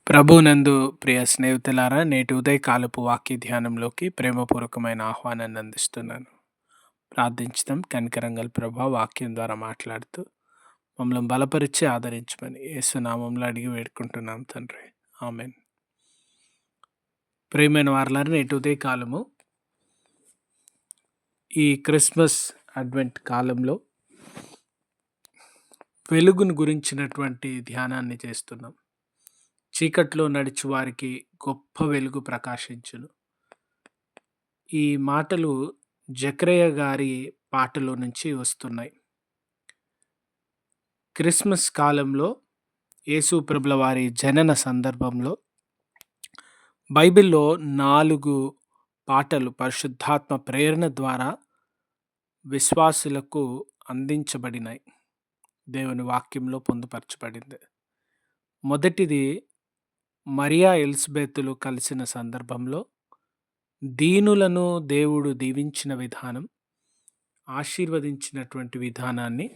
ప్రభునందు ప్రియ స్నేహితులారా, నేటి ఉదయకాలపు వాక్య ధ్యానంలోకి ప్రేమపూర్వకమైన ఆహ్వానాన్ని అందిస్తున్నాను. ప్రార్థించుదాం. కనికరంగల ప్రభా, వాక్యం ద్వారా మాట్లాడుతూ మమ్మల్ని బలపరిచి ఆదరించమని యేసు నామంలో అడిగి వేడుకుంటున్నాం తండ్రి. ఆమెన్. ప్రియమైన వారలారా, నేటి ఉదయకాలము ఈ క్రిస్మస్ అడ్వెంట్ కాలంలో వెలుగును గురించినటువంటి ధ్యానాన్ని చేస్తున్నాం. చీకట్లో నడిచి వారికి గొప్ప వెలుగు ప్రకాశించును. ఈ మాటలు జకర్యా గారి పాటలో నుంచి వస్తున్నాయి. క్రిస్మస్ కాలంలో యేసు ప్రభుల వారి జనన సందర్భంలో బైబిల్లో 4 పాటలు పరిశుద్ధాత్మ ప్రేరణ ద్వారా విశ్వాసులకు అందించబడినాయి. దేవుని వాక్యంలో పొందుపరచబడింది. మొదటిది మరియా ఎలిజబెతులు కలిసిన సందర్భంలో దీనులను దేవుడు దీవించిన విధానం, ఆశీర్వదించినటువంటి విధానాన్ని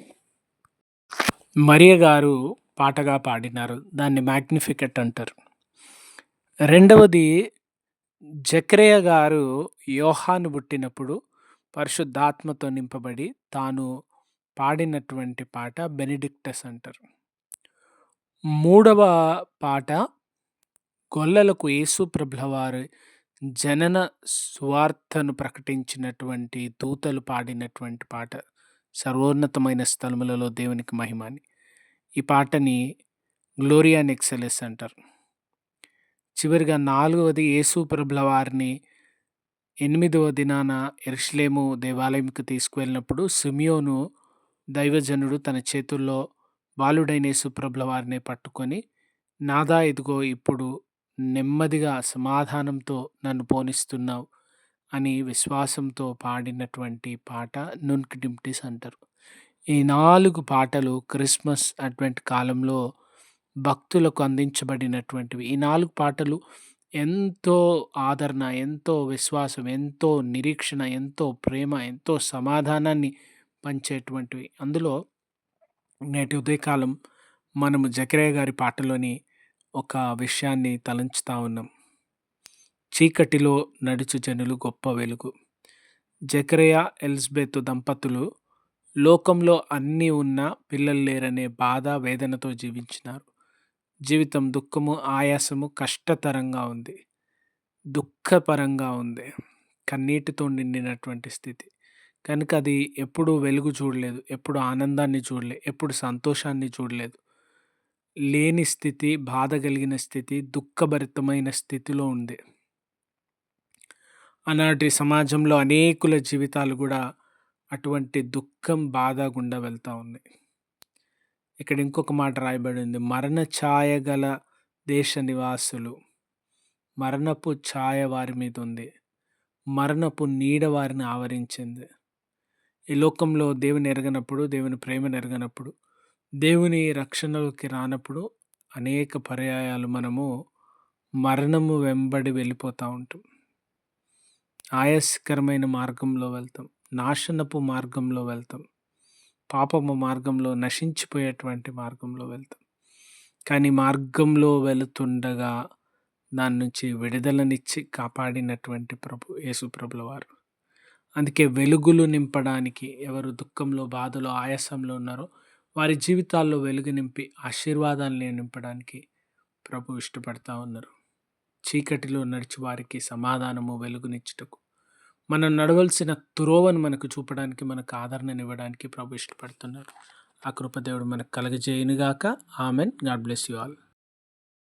మరియ గారు పాటగా పాడినారు. దాన్ని మ్యాగ్నిఫికెట్ అంటారు. రెండవది జకర్యా గారు యోహాను పుట్టినప్పుడు పరిశుద్ధాత్మతో నింపబడి తాను పాడినటువంటి పాట బెనిడిక్టస్ అంటారు. మూడవ పాట గొల్లలకు యేసు ప్రభుల వారి జనన సువార్తను ప్రకటించినటువంటి దూతలు పాడినటువంటి పాట, సర్వోన్నతమైన స్థలములలో దేవునికి మహిమని. ఈ పాటని గ్లోరియా ఇన్ ఎక్సెలెన్స్ అంటారు. చివరిగా 4వది యేసు ప్రభుల వారిని 8వ దినాన యెరూషలేము దేవాలయంకు తీసుకువెళ్ళినప్పుడు సిమియోను దైవజనుడు తన చేతుల్లో బాలుడైన యేసు ప్రభుల వారిని పట్టుకొని, నాదా ఇదిగో ఇప్పుడు నెమ్మదిగా సమాధానంతో నన్ను పోనిస్తున్నావు అని విశ్వాసంతో పాడినటువంటి పాట నున్క్ డిమ్టిస్ అంటారు. ఈ 4 పాటలు క్రిస్మస్ అడ్వెంట్ కాలంలో భక్తులకు అందించబడినటువంటివి. ఈ 4 పాటలు ఎంతో ఆదరణ, ఎంతో విశ్వాసం, ఎంతో నిరీక్షణ, ఎంతో ప్రేమ, ఎంతో సమాధానాన్ని పంచేటువంటివి. అందులో నేటి ఉదయకాలం మనము జకర్యా గారి పాటలోని ఒక విషయాన్ని తలంచుతా ఉన్నాం. చీకటిలో నడుచు జనులు గొప్ప వెలుగు. జకర్యా ఎలిజబెత్ దంపతులు లోకంలో అన్నీ ఉన్నా పిల్లలు లేరనే బాధ, వేదనతో జీవించినారు. జీవితం దుఃఖము, ఆయాసము, కష్టతరంగా ఉంది, దుఃఖపరంగా ఉంది, కన్నీటితో నిండినటువంటి స్థితి. కనుక అది ఎప్పుడు వెలుగు చూడలేదు, ఎప్పుడు ఆనందాన్ని చూడలేదు, ఎప్పుడు సంతోషాన్ని చూడలేదు. లేని స్థితి, బాధ కలిగిన స్థితి, దుఃఖభరితమైన స్థితిలో ఉంది. ఆనాటి సమాజంలో అనేకుల జీవితాలు కూడా అటువంటి దుఃఖం, బాధ గుండా వెళ్తూ ఉన్నాయి. ఇక్కడ ఇంకొక మాట రాయబడింది, మరణ ఛాయ గల దేశ నివాసులు, మరణపు ఛాయ వారి మీద ఉంది, మరణపు నీడ వారిని ఆవరించింది. ఈ లోకంలో దేవుని ఎరగనప్పుడు, దేవుని ప్రేమను ఎరగనప్పుడు, దేవుని రక్షణలోకి రానప్పుడు అనేక పర్యాయాలు మనము మరణము వెంబడి వెళ్ళిపోతూ ఉంటాం. ఆయాస్కరమైన మార్గంలో వెళ్తాం, నాశనపు మార్గంలో వెళ్తాం, పాపము మార్గంలో, నశించిపోయేటువంటి మార్గంలో వెళ్తాం. కానీ మార్గంలో వెళుతుండగా దాని నుంచి విడుదలనిచ్చి కాపాడినటువంటి ప్రభు యేసు ప్రభుల వారు. అందుకే వెలుగులు నింపడానికి ఎవరు దుఃఖంలో, బాధలో, ఆయాసంలో ఉన్నారో వారి జీవితాల్లో వెలుగు నింపి ఆశీర్వాదాలను నింపడానికి ప్రభు ఇష్టపడతా ఉన్నారు. చీకటిలో నడిచి వారికి సమాధానము, వెలుగునిచ్చుటకు, మనం నడవలసిన త్రోవను మనకు చూపడానికి, మనకు ఆదరణనివ్వడానికి ప్రభు ఇష్టపడుతున్నారు. ఆ కృప దేవుడు మనకు కలగజేయునుగాక. Amen. God bless you all.